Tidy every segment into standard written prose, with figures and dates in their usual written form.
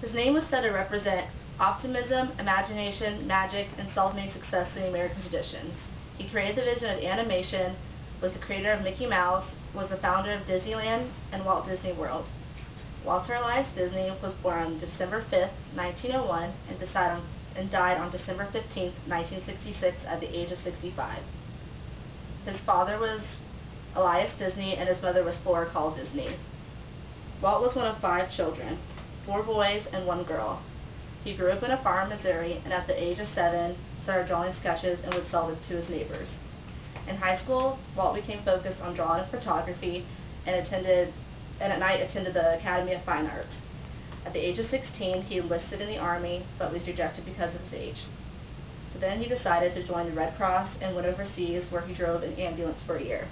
His name was said to represent optimism, imagination, magic, and self-made success in the American tradition. He created the vision of animation, was the creator of Mickey Mouse, was the founder of Disneyland and Walt Disney World. Walter Elias Disney was born on December 5, 1901, and died on December 15, 1966, at the age of 65. His father was Elias Disney, and his mother was Flora Call Disney. Walt was one of 5 children, 4 boys and 1 girl. He grew up in a farm in Missouri, and at the age of 7, started drawing sketches and would sell them to his neighbors. In high school, Walt became focused on drawing and photography, and at night attended the Academy of Fine Arts. At the age of 16, he enlisted in the Army, but was rejected because of his age. So then he decided to join the Red Cross and went overseas, where he drove an ambulance for a year.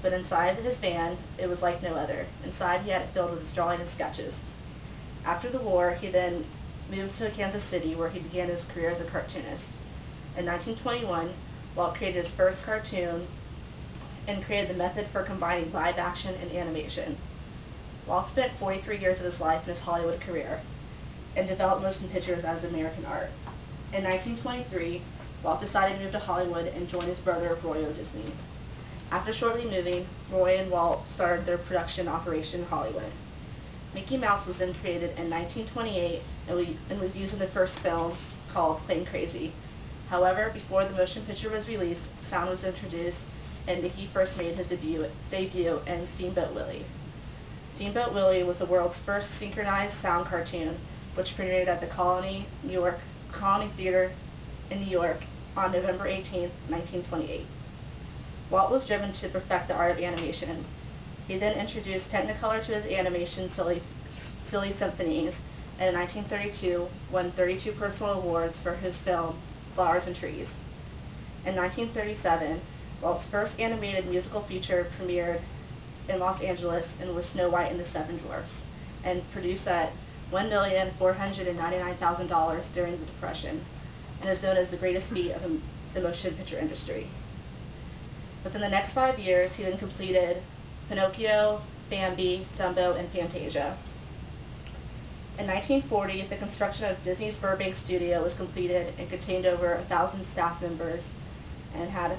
But inside his van, it was like no other. Inside, he had it filled with his drawing and sketches. After the war, he then moved to Kansas City, where he began his career as a cartoonist. In 1921, Walt created his first cartoon and created the method for combining live action and animation. Walt spent 43 years of his life in his Hollywood career and developed motion pictures as American art. In 1923, Walt decided to move to Hollywood and join his brother, Roy O. Disney. After shortly moving, Roy and Walt started their production operation in Hollywood. Mickey Mouse was then created in 1928 and was used in the first film called Plain Crazy. However, before the motion picture was released, sound was introduced, and Mickey first made his debut in Steamboat Willie. Steamboat Willie was the world's first synchronized sound cartoon, which premiered at the Colony Theater in New York on November 18, 1928. Walt was driven to perfect the art of animation. He then introduced Technicolor to his animation Silly Symphonies, and in 1932 won 32 personal awards for his film Flowers and Trees. In 1937, Walt's first animated musical feature premiered in Los Angeles and was Snow White and the Seven Dwarfs, and produced at $1,499,000 during the Depression, and is known as the greatest feat of the motion picture industry. Within the next 5 years, he then completed Pinocchio, Bambi, Dumbo, and Fantasia. In 1940, the construction of Disney's Burbank studio was completed and contained over 1,000 staff members and had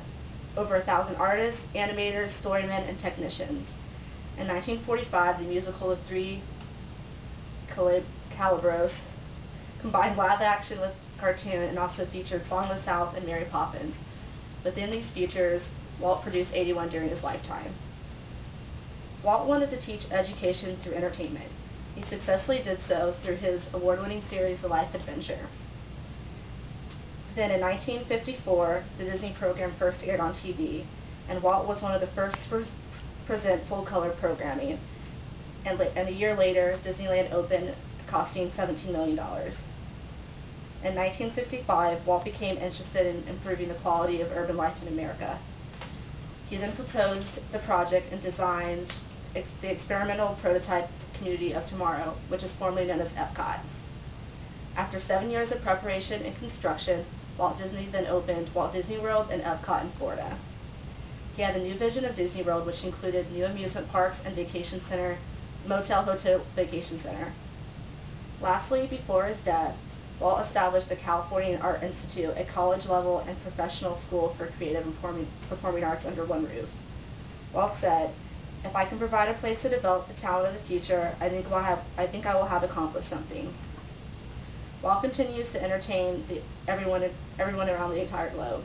over 1,000 artists, animators, storymen, and technicians. In 1945, the musical The Three Calibros combined live action with cartoon and also featured Song of the South and Mary Poppins. Within these features, Walt produced 81 during his lifetime. Walt wanted to teach education through entertainment. He successfully did so through his award-winning series, The Life Adventure. Then in 1954, the Disney program first aired on TV, and Walt was one of the first to present full-color programming. And a year later, Disneyland opened, costing $17 million. In 1965, Walt became interested in improving the quality of urban life in America. He then proposed the project and designed the experimental prototype Community of Tomorrow, which is formerly known as Epcot. After 7 years of preparation and construction, Walt Disney then opened Walt Disney World and Epcot in Florida. He had a new vision of Disney World, which included new amusement parks and vacation center, motel, hotel, vacation center. Lastly, before his death, Walt established the California Art Institute, a college-level and professional school for creative and performing arts under one roof. Walt said, "If I can provide a place to develop the talent of the future, I think I will have accomplished something." Walt continues to entertain everyone around the entire globe.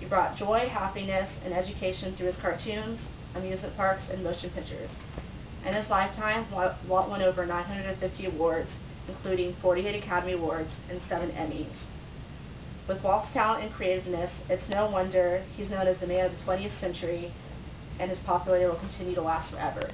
He brought joy, happiness, and education through his cartoons, amusement parks, and motion pictures. In his lifetime, Walt won over 950 awards, including 48 Academy Awards and 7 Emmys. With Walt's talent and creativeness, it's no wonder he's known as the man of the 20th century, and his popularity will continue to last forever.